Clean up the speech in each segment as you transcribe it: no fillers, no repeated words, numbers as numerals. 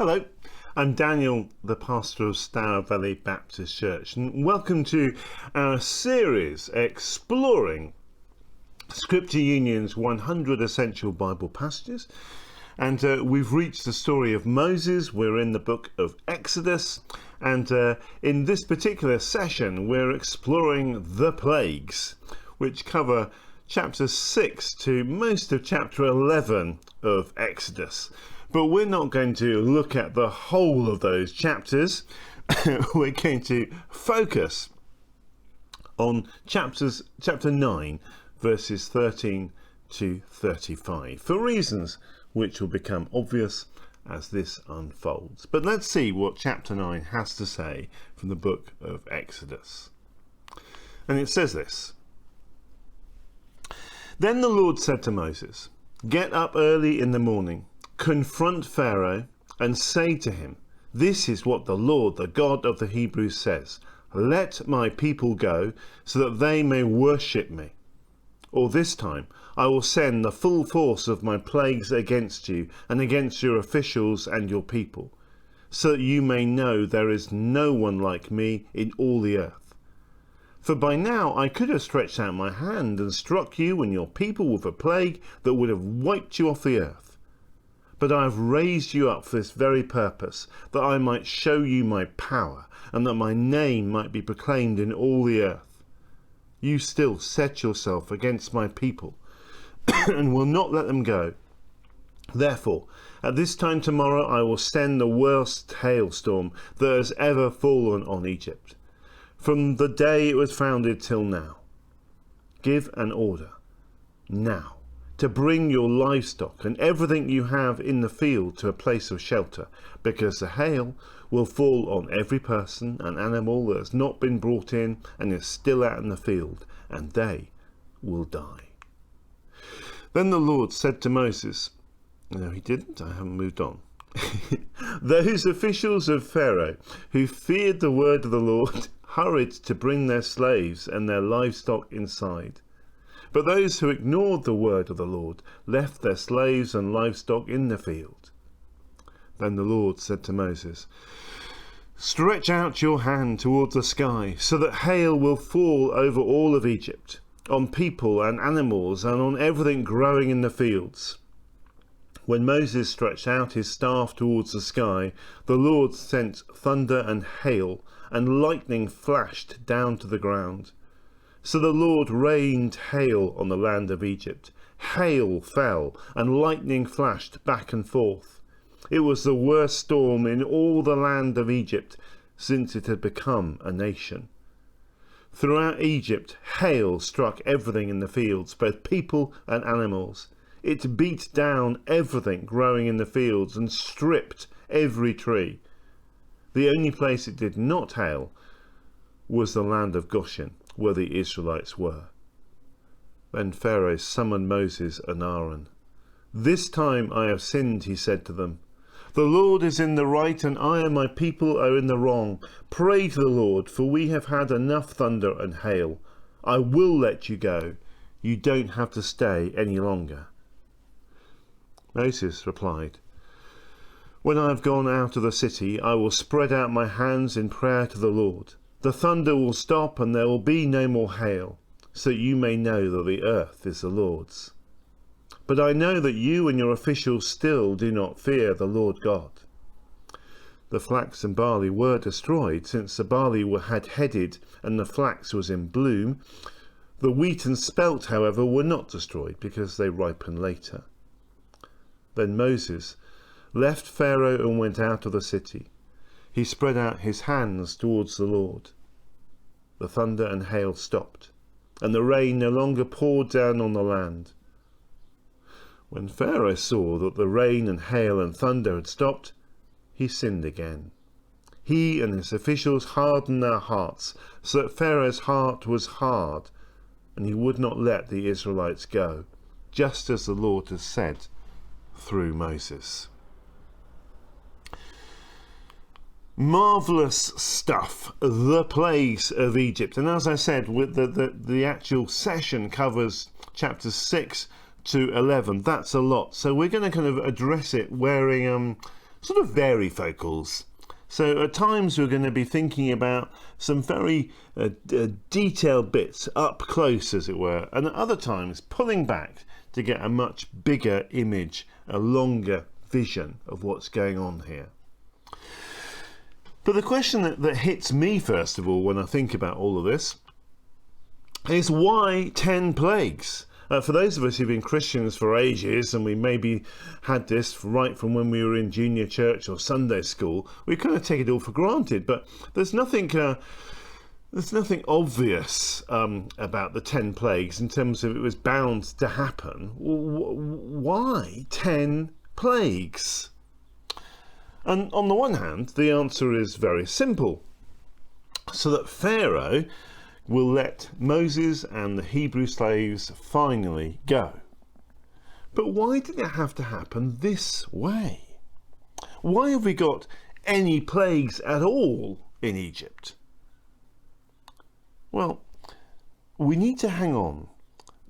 Hello, I'm Daniel, the pastor of Stour Valley Baptist Church, and welcome to our series exploring Scripture Union's 100 Essential Bible Passages. And we've reached the story of Moses. We're in the book of Exodus, and in this particular session we're exploring the plagues, which cover chapters 6 to most of chapter 11 of Exodus. But we're not going to look at the whole of those chapters. We're going to focus on chapter 9, verses 13 to 35, for reasons which will become obvious as this unfolds. But let's see what chapter 9 has to say from the book of Exodus. And it says this: Then the Lord said to Moses, "Get up early in the morning, confront Pharaoh, and say to him, 'This is what the Lord, the God of the Hebrews, says. Let my people go, so that they may worship me. Or this time I will send the full force of my plagues against you and against your officials and your people, so that you may know there is no one like me in all the earth. For by now I could have stretched out my hand and struck you and your people with a plague that would have wiped you off the earth. But I have raised you up for this very purpose, that I might show you my power, and that my name might be proclaimed in all the earth. You still set yourself against my people, and will not let them go. Therefore, at this time tomorrow I will send the worst hailstorm that has ever fallen on Egypt, from the day it was founded till now. Give an order, now, to bring your livestock and everything you have in the field to a place of shelter, because the hail will fall on every person and animal that has not been brought in and is still out in the field, and they will die.' Then the Lord said to Moses," no, he didn't, I haven't moved on. "Those officials of Pharaoh who feared the word of the Lord hurried to bring their slaves and their livestock inside. But those who ignored the word of the Lord left their slaves and livestock in the field." Then the Lord said to Moses, "Stretch out your hand toward the sky, so that hail will fall over all of Egypt, on people and animals, and on everything growing in the fields." When Moses stretched out his staff towards the sky, the Lord sent thunder and hail, and lightning flashed down to the ground. So the Lord rained hail on the land of Egypt. Hail fell, and lightning flashed back and forth. It was the worst storm in all the land of Egypt since it had become a nation. Throughout Egypt, hail struck everything in the fields, both people and animals. It beat down everything growing in the fields and stripped every tree. The only place it did not hail was the land of Goshen, where the Israelites were. Then Pharaoh summoned Moses and Aaron. "This time I have sinned," he said to them. "The Lord is in the right, and I and my people are in the wrong. Pray to the Lord, for we have had enough thunder and hail. I will let you go. You don't have to stay any longer." Moses replied, "When I have gone out of the city, I will spread out my hands in prayer to the Lord. The thunder will stop, and there will be no more hail, so that you may know that the earth is the Lord's. But I know that you and your officials still do not fear the Lord God." The flax and barley were destroyed, since the barley had headed and the flax was in bloom. The wheat and spelt, however, were not destroyed, because they ripen later. Then Moses left Pharaoh and went out of the city. He spread out his hands towards the Lord. The thunder and hail stopped, and the rain no longer poured down on the land. When Pharaoh saw that the rain and hail and thunder had stopped, he sinned again. He and his officials hardened their hearts, so that Pharaoh's heart was hard, and he would not let the Israelites go, just as the Lord has said through Moses. Marvellous stuff, the plagues of Egypt. And as I said, with the actual session covers chapters 6 to 11. That's a lot. So we're going to kind of address it wearing sort of varifocals. So at times we're going to be thinking about some very detailed bits up close, as it were, and at other times pulling back to get a much bigger image, a longer vision of what's going on here. But the question that hits me first of all when I think about all of this is, why 10 plagues? For those of us who've been Christians for ages, and we maybe had this right from when we were in junior church or Sunday school, we kind of take it all for granted. But there's nothing obvious about the 10 plagues in terms of it was bound to happen. Why 10 plagues? And on the one hand, the answer is very simple. So that Pharaoh will let Moses and the Hebrew slaves finally go. But why did it have to happen this way? Why have we got any plagues at all in Egypt? Well, we need to hang on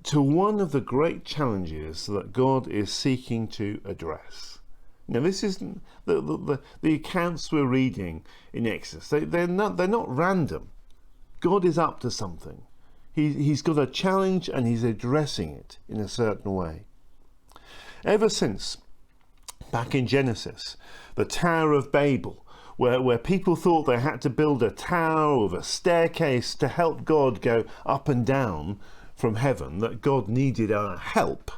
to one of the great challenges that God is seeking to address. Now, this isn't the accounts we're reading in Exodus. They're not random. God is up to something. He's got a challenge and he's addressing it in a certain way. Ever since back in Genesis, the Tower of Babel, where people thought they had to build a tower with a staircase to help God go up and down from heaven, that God needed our help.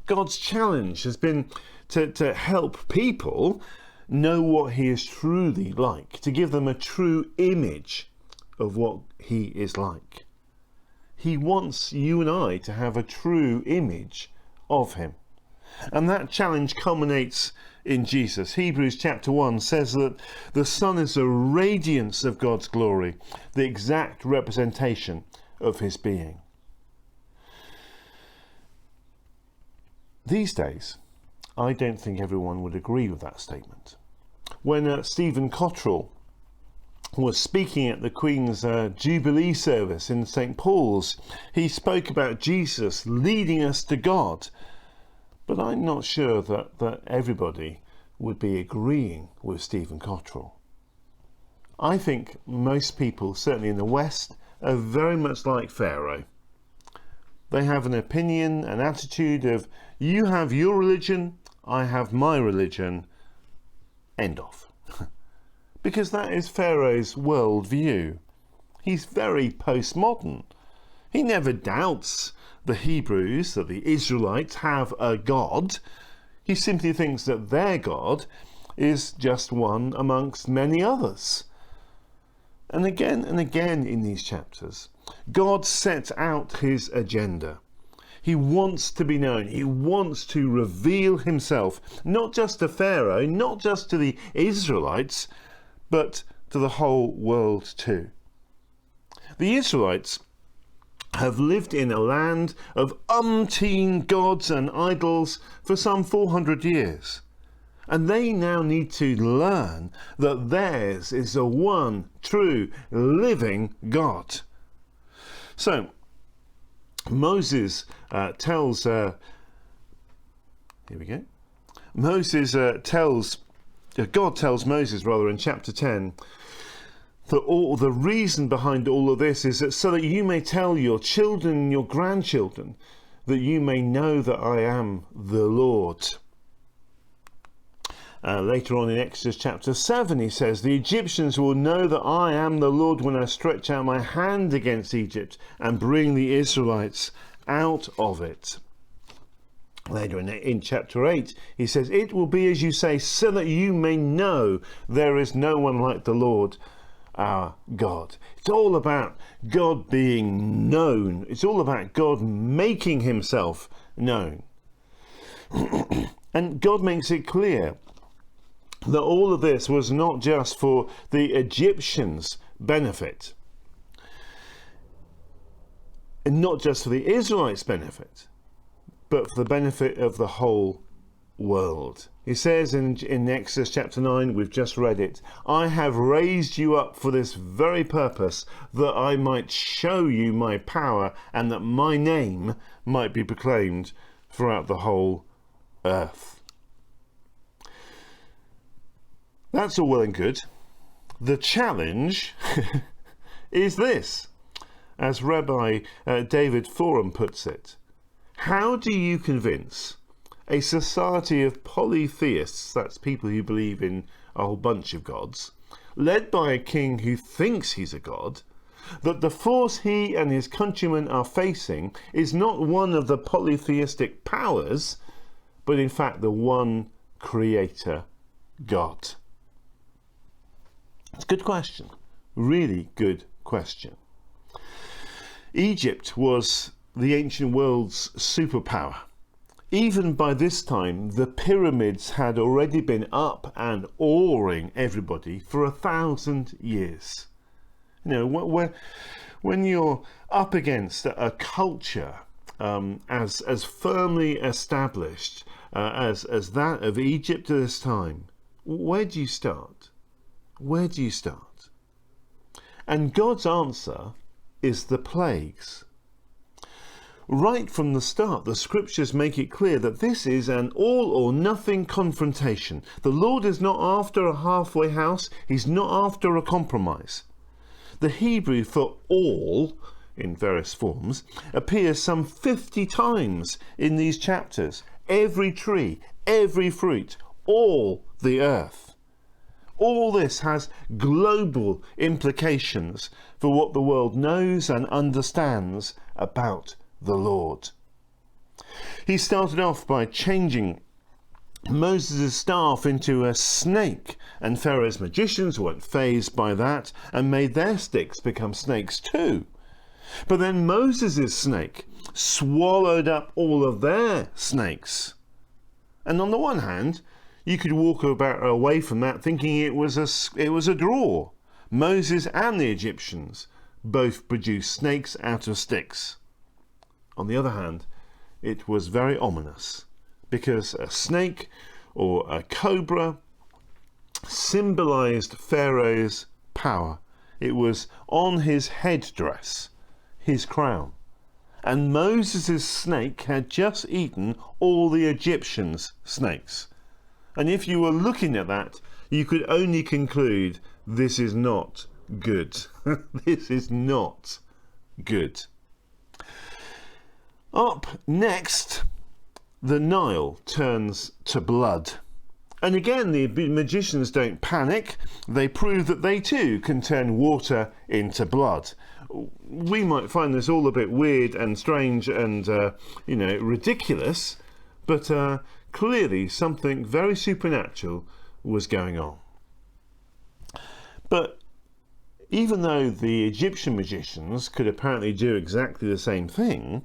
God's challenge has been to help people know what he is truly like, to give them a true image of what he is like. He wants you and I to have a true image of him. And that challenge culminates in Jesus. Hebrews chapter 1 says that the Son is a radiance of God's glory, the exact representation of his being. These days, I don't think everyone would agree with that statement. When Stephen Cottrell was speaking at the Queen's Jubilee service in St. Paul's, he spoke about Jesus leading us to God. But I'm not sure that everybody would be agreeing with Stephen Cottrell. I think most people, certainly in the West, are very much like Pharaoh. They have an opinion, an attitude of, you have your religion, I have my religion, end of. Because that is Pharaoh's worldview. He's very postmodern. He never doubts the Hebrews, that the Israelites have a God. He simply thinks that their God is just one amongst many others. And again in these chapters, God sets out his agenda. He wants to be known. He wants to reveal himself, not just to Pharaoh, not just to the Israelites, but to the whole world too. The Israelites have lived in a land of umpteen gods and idols for some 400 years. And they now need to learn that theirs is the one true living God. So Moses tells God tells Moses in chapter 10 that all the reason behind all of this is that so that you may tell your children and your grandchildren, that you may know that I am the Lord. Later on in Exodus chapter 7 he says, the Egyptians will know that I am the Lord when I stretch out my hand against Egypt and bring the Israelites out of it. Later in chapter 8 he says, it will be as you say, so that you may know there is no one like the Lord our God. It's all about God being known. It's all about God making himself known. And God makes it clear that all of this was not just for the Egyptians' benefit, and not just for the Israelites' benefit, but for the benefit of the whole world. He says in Exodus chapter 9, we've just read it, I have raised you up for this very purpose, that I might show you my power and that my name might be proclaimed throughout the whole earth. That's all well and good. The challenge is this, as Rabbi David Forum puts it. How do you convince a society of polytheists, that's people who believe in a whole bunch of gods, led by a king who thinks he's a god, that the force he and his countrymen are facing is not one of the polytheistic powers, but in fact the one creator, God? It's a good question. Really good question. Egypt was the ancient world's superpower. Even by this time, the pyramids had already been up and awing everybody for 1,000 years. You know, when you're up against a culture as firmly established as that of Egypt at this time, where do you start? Where do you start? And God's answer is the plagues. Right from the start, the scriptures make it clear that this is an all or nothing confrontation. The Lord is not after a halfway house. He's not after a compromise. The Hebrew for all, in various forms, appears some 50 times in these chapters. Every tree, every fruit, all the earth. All this has global implications for what the world knows and understands about the Lord. He started off by changing Moses' staff into a snake, and Pharaoh's magicians weren't fazed by that and made their sticks become snakes too. But then Moses' snake swallowed up all of their snakes. And on the one hand, you could walk away from that thinking it was a draw. Moses and the Egyptians both produced snakes out of sticks. On the other hand, it was very ominous, because a snake or a cobra symbolized Pharaoh's power. It was on his headdress, his crown. And Moses' snake had just eaten all the Egyptians' snakes. And if you were looking at that, you could only conclude this is not good. This is not good. Up next, the Nile turns to blood. And again, the magicians don't panic. They prove that they too can turn water into blood. We might find this all a bit weird and strange and, ridiculous, but clearly something very supernatural was going on. But even though the Egyptian magicians could apparently do exactly the same thing,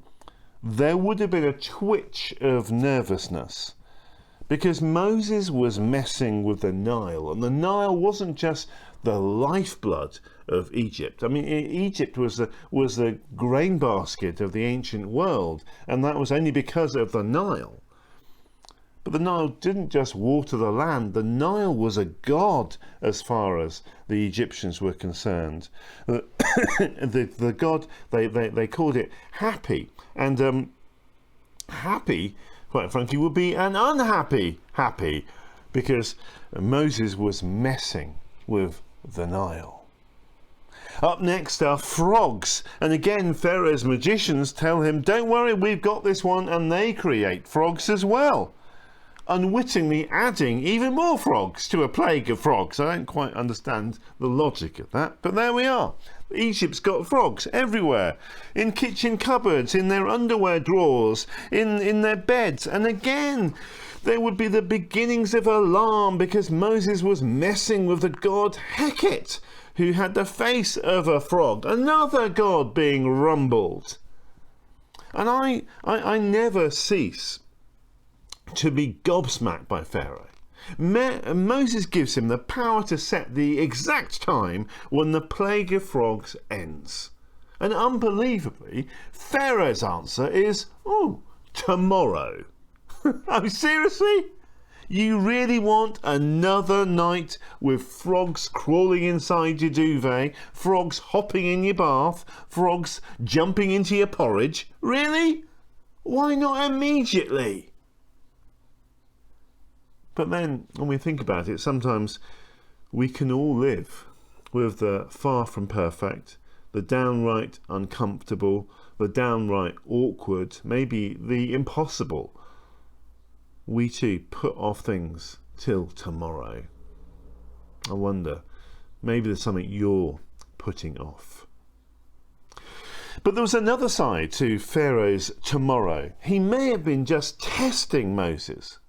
there would have been a twitch of nervousness, because Moses was messing with the Nile, and the Nile wasn't just the lifeblood of Egypt. I mean, Egypt was the grain basket of the ancient world, and that was only because of the Nile. But the Nile didn't just water the land. The Nile was a god as far as the Egyptians were concerned. The god, they called it Happy. And Happy, quite frankly, would be an unhappy Happy, because Moses was messing with the Nile. Up next are frogs. And again, Pharaoh's magicians tell him, don't worry, we've got this one. And they create frogs as well, unwittingly adding even more frogs to a plague of frogs. I don't quite understand the logic of that, but there we are. Egypt's got frogs everywhere, in kitchen cupboards, in their underwear drawers, in their beds. And again, there would be the beginnings of alarm, because Moses was messing with the god Heket, who had the face of a frog, another god being rumbled. And I never cease to be gobsmacked by Pharaoh. Moses gives him the power to set the exact time when the plague of frogs ends. And unbelievably, Pharaoh's answer is, tomorrow. Oh, seriously? You really want another night with frogs crawling inside your duvet, frogs hopping in your bath, frogs jumping into your porridge? Really? Why not immediately? But then, when we think about it, sometimes We can all live with the far from perfect, the downright uncomfortable, the downright awkward, maybe the impossible. We too put off things till tomorrow. I wonder, maybe there's something you're putting off. But there was another side to Pharaoh's tomorrow. He may have been just testing Moses,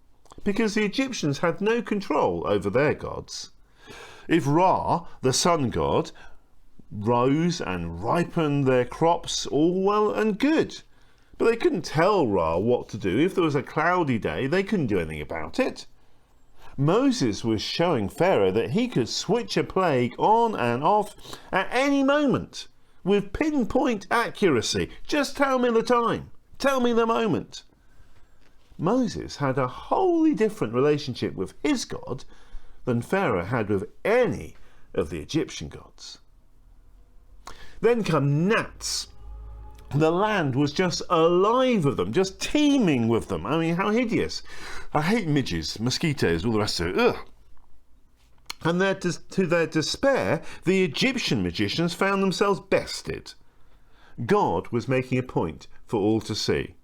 because the Egyptians had no control over their gods. If Ra, the sun god, rose and ripened their crops, all well and good. But they couldn't tell Ra what to do. If there was a cloudy day, they couldn't do anything about it. Moses was showing Pharaoh that he could switch a plague on and off at any moment with pinpoint accuracy. Just tell me the time. Tell me the moment. Moses had a wholly different relationship with his God than Pharaoh had with any of the Egyptian gods. Then come gnats. The land was just alive with them, just teeming with them. I mean, how hideous. I hate midges, mosquitoes, all the rest of it. Ugh. And to their despair, the Egyptian magicians found themselves bested. God was making a point for all to see.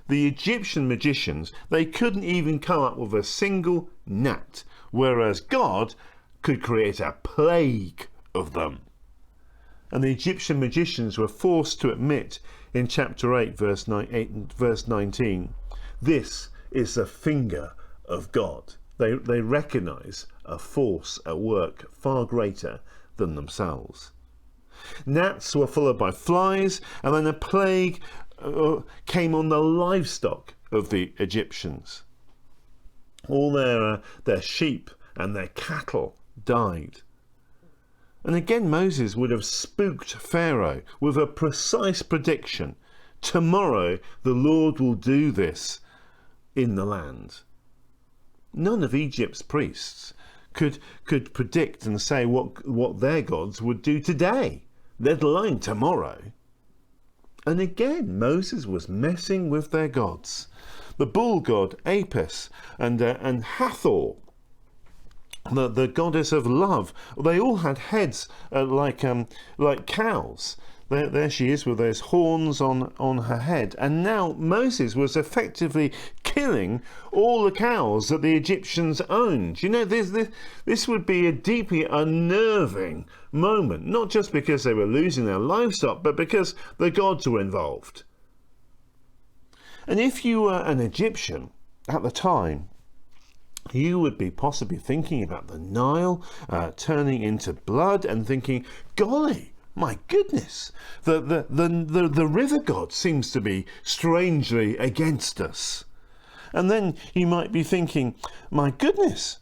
The Egyptian magicians, they couldn't even come up with a single gnat, whereas God could create a plague of them. And the Egyptian magicians were forced to admit in chapter 8, verse 19, this is the finger of God. They recognise a force at work far greater than themselves. Gnats were followed by flies, and then a plague came on the livestock of the Egyptians. All their sheep and their cattle died. And again Moses would have spooked Pharaoh with a precise prediction. Tomorrow the Lord will do this in the land. None of Egypt's priests could predict and say what their gods would do today, let alone tomorrow. And again Moses was messing with their gods. The bull god Apis and Hathor, the goddess of love, they all had heads like cows. There she is with those horns on her head. And now Moses was effectively killing all the cows that the Egyptians owned. You know, this would be a deeply unnerving moment, not just because they were losing their livestock, but because the gods were involved. And if you were an Egyptian at the time, you would be possibly thinking about the Nile turning into blood and thinking, golly, my goodness, the river god seems to be strangely against us. And then you might be thinking, my goodness,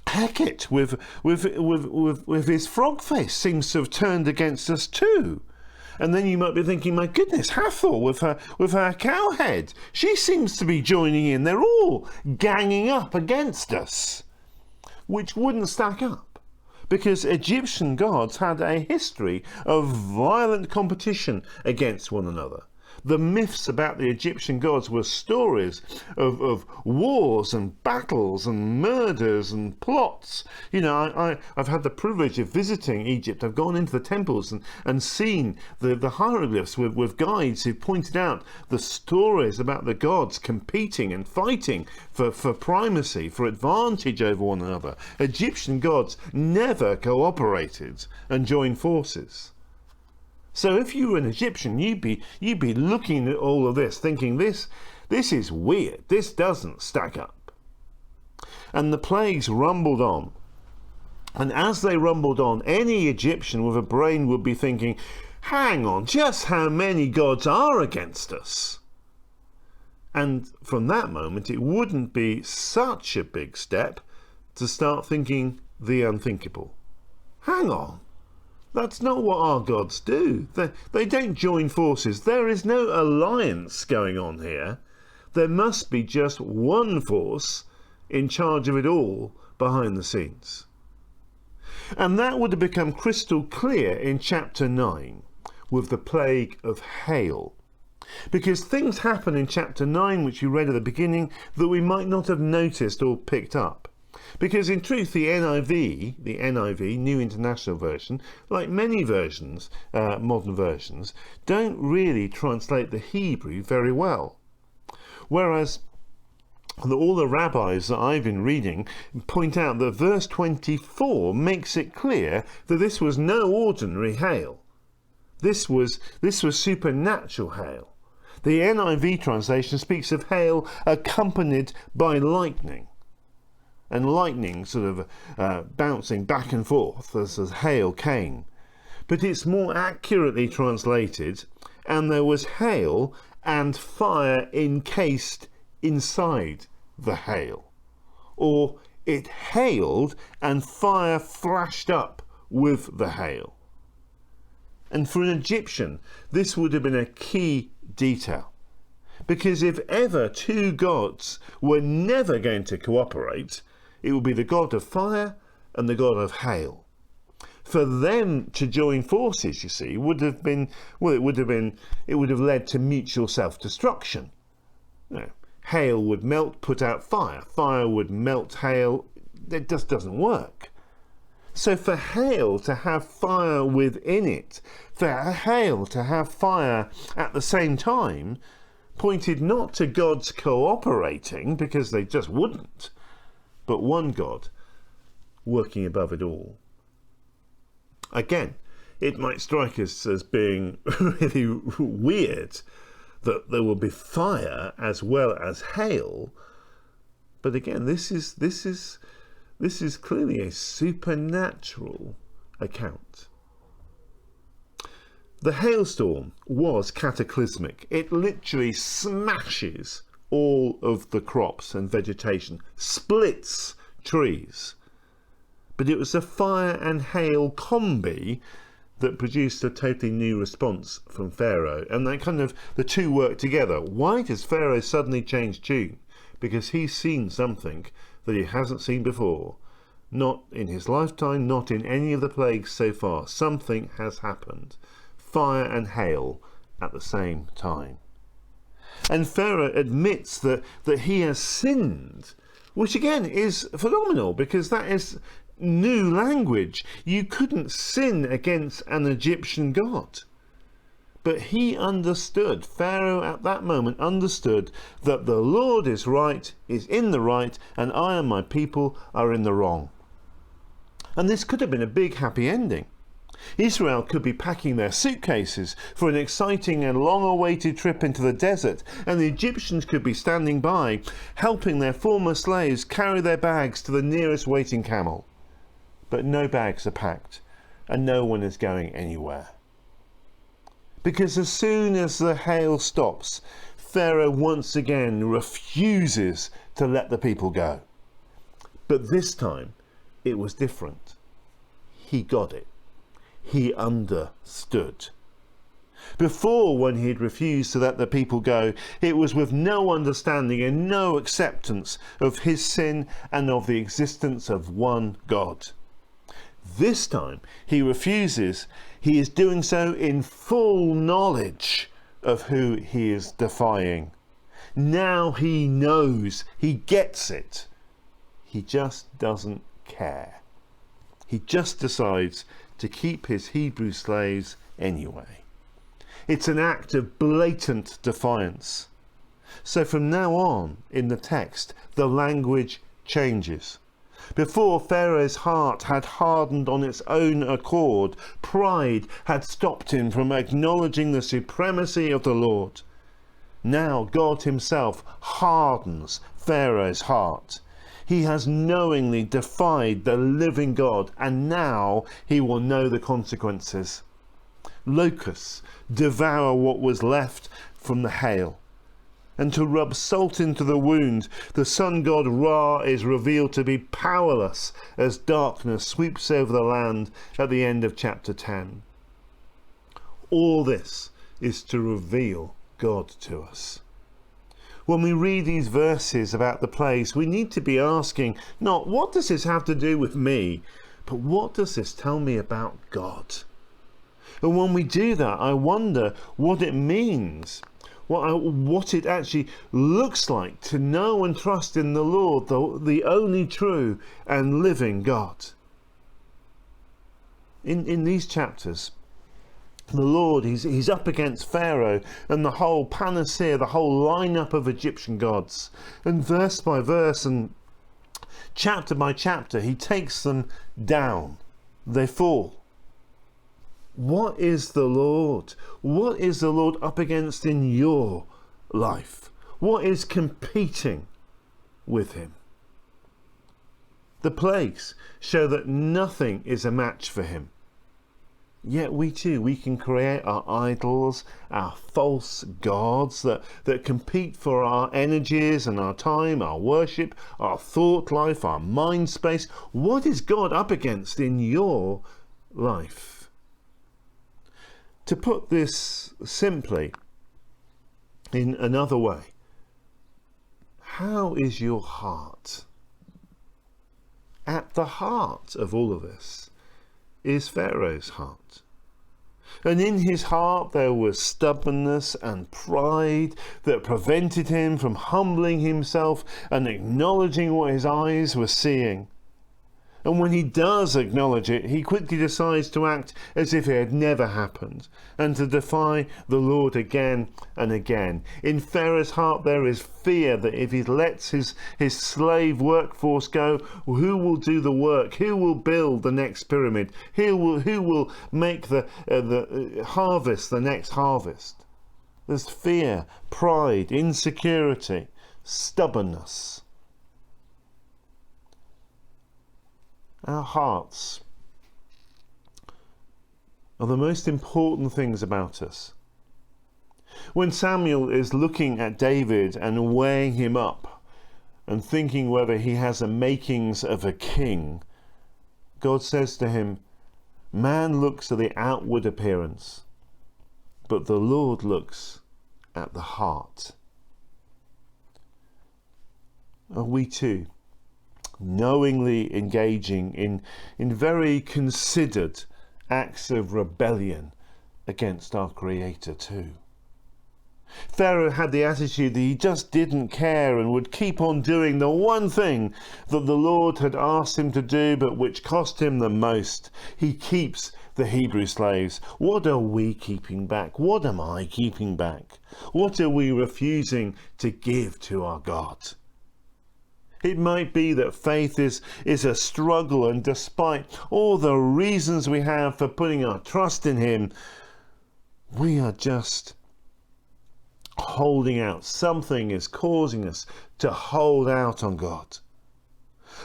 Hecate with his frog face seems to have turned against us too. And then you might be thinking, my goodness, Hathor with her cow head, she seems to be joining in. They're all ganging up against us, which wouldn't stack up, because Egyptian gods had a history of violent competition against one another. The myths about the Egyptian gods were stories of wars and battles and murders and plots. You know, I've had the privilege of visiting Egypt. I've gone into the temples and seen the hieroglyphs with guides who pointed out the stories about the gods competing and fighting for primacy, for advantage over one another. Egyptian gods never cooperated and joined forces. So if you were an Egyptian, you'd be looking at all of this, thinking this is weird. This doesn't stack up. And the plagues rumbled on. And as they rumbled on, any Egyptian with a brain would be thinking, hang on, just how many gods are against us? And from that moment, it wouldn't be such a big step to start thinking the unthinkable. Hang on. That's not what our gods do. They don't join forces. There is no alliance going on here. There must be just one force in charge of it all behind the scenes. And that would have become crystal clear in chapter 9 with the plague of hail. Because things happen in chapter 9, which you read at the beginning, that we might not have noticed or picked up. Because in truth, the NIV, New International Version, like many versions, modern versions, don't really translate the Hebrew very well. Whereas all the rabbis that I've been reading point out that verse 24 makes it clear that this was no ordinary hail. This was supernatural hail. The NIV translation speaks of hail accompanied by lightning, and lightning sort of bouncing back and forth as hail came. But it's more accurately translated, and there was hail and fire encased inside the hail. Or it hailed and fire flashed up with the hail. And for an Egyptian, this would have been a key detail. Because if ever two gods were never going to cooperate, it would be the god of fire and the god of hail. For them to join forces, you see, would have led to mutual self-destruction. Hail would melt, put out fire. Fire would melt hail. It just doesn't work. So for hail to have fire within it, for hail to have fire at the same time, pointed not to gods cooperating, because they just wouldn't, but one God working above it all. Again, it might strike us as being really weird that there will be fire as well as hail, but again, this is clearly a supernatural account. The hailstorm was cataclysmic. It literally smashes all of the crops and vegetation, splits trees. But it was the fire and hail combi that produced a totally new response from Pharaoh, and the two work together. Why does Pharaoh suddenly change tune? Because he's seen something that he hasn't seen before. Not in his lifetime, not in any of the plagues so far. Something has happened. Fire and hail at the same time. And Pharaoh admits that he has sinned, which again is phenomenal, because that is new language. You couldn't sin against an Egyptian god. But he understood, Pharaoh at that moment understood, that the Lord is right, is in the right, and I and my people are in the wrong. And this could have been a big happy ending. Israel could be packing their suitcases for an exciting and long-awaited trip into the desert, and the Egyptians could be standing by, helping their former slaves carry their bags to the nearest waiting camel. But no bags are packed, and no one is going anywhere. Because as soon as the hail stops, Pharaoh once again refuses to let the people go. But this time, it was different. He got it. He understood. Before, when he had refused to let the people go, it was with no understanding and no acceptance of his sin and of the existence of one God. This time, he refuses. He is doing so in full knowledge of who he is defying. Now he knows, he gets it. He just doesn't care. He just decides to keep his Hebrew slaves anyway. It's an act of blatant defiance. So from now on in the text, the language changes. Before, Pharaoh's heart had hardened on its own accord. Pride had stopped him from acknowledging the supremacy of the Lord. Now God himself hardens Pharaoh's heart. He has knowingly defied the living God, and now he will know the consequences. Locusts devour what was left from the hail. And to rub salt into the wound, the sun god Ra is revealed to be powerless as darkness sweeps over the land at the end of chapter 10. All this is to reveal God to us. When we read these verses about the plagues, we need to be asking, not what does this have to do with me, but what does this tell me about God? And when we do that, I wonder what it means. what it actually looks like to know and trust in the Lord, the only true and living God. In these chapters, the Lord, he's up against Pharaoh and the whole panacea, the whole lineup of Egyptian gods. And verse by verse and chapter by chapter, he takes them down. They fall. What is the Lord? What is the Lord up against in your life? What is competing with him? The plagues show that nothing is a match for him. Yet we too, we can create our idols, our false gods that compete for our energies and our time, our worship, our thought life, our mind space. What is God up against in your life? To put this simply, in another way, how is your heart? At the heart of all of this is Pharaoh's heart. And in his heart there was stubbornness and pride that prevented him from humbling himself and acknowledging what his eyes were seeing. And when he does acknowledge it, he quickly decides to act as if it had never happened and to defy the Lord again and again. In Pharaoh's heart there is fear that if he lets his slave workforce go, who will do the work? Who will build the next pyramid? Who will make the harvest the next harvest? There's fear, pride, insecurity, stubbornness. Our hearts are the most important things about us. When Samuel is looking at David and weighing him up and thinking whether he has the makings of a king, God says to him, "Man looks at the outward appearance, but the Lord looks at the heart." Are we too knowingly engaging in very considered acts of rebellion against our Creator too? Pharaoh had the attitude that he just didn't care and would keep on doing the one thing that the Lord had asked him to do, but which cost him the most. He keeps the Hebrew slaves. What are we keeping back? What am I keeping back? What are we refusing to give to our God? It might be that faith is a struggle, and despite all the reasons we have for putting our trust in him, we are just holding out. Something is causing us to hold out on God.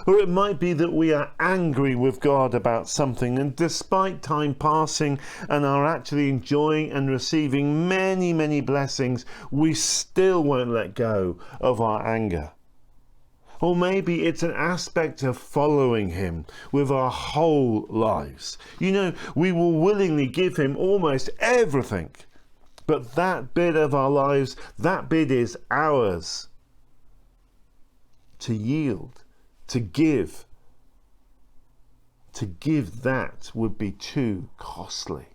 Or it might be that we are angry with God about something, and despite time passing and are actually enjoying and receiving many, many blessings, we still won't let go of our anger. Or maybe it's an aspect of following him with our whole lives. You know, we will willingly give him almost everything. But that bit of our lives, that bit is ours. To yield, to give that would be too costly.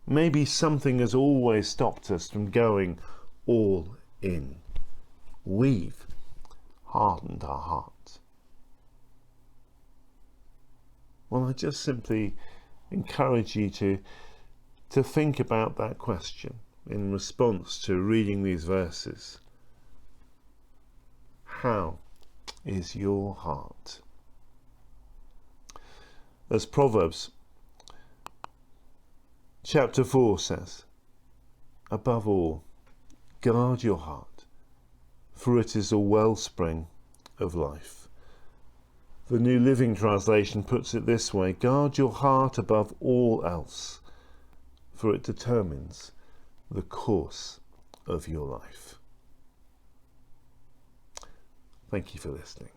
Maybe something has always stopped us from going all in. We've hardened our heart. Well, I just simply encourage you to think about that question in response to reading these verses. How is your heart? As Proverbs chapter 4 says, above all, guard your heart, for it is a wellspring of life. The New Living Translation puts it this way: guard your heart above all else, for it determines the course of your life. Thank you for listening.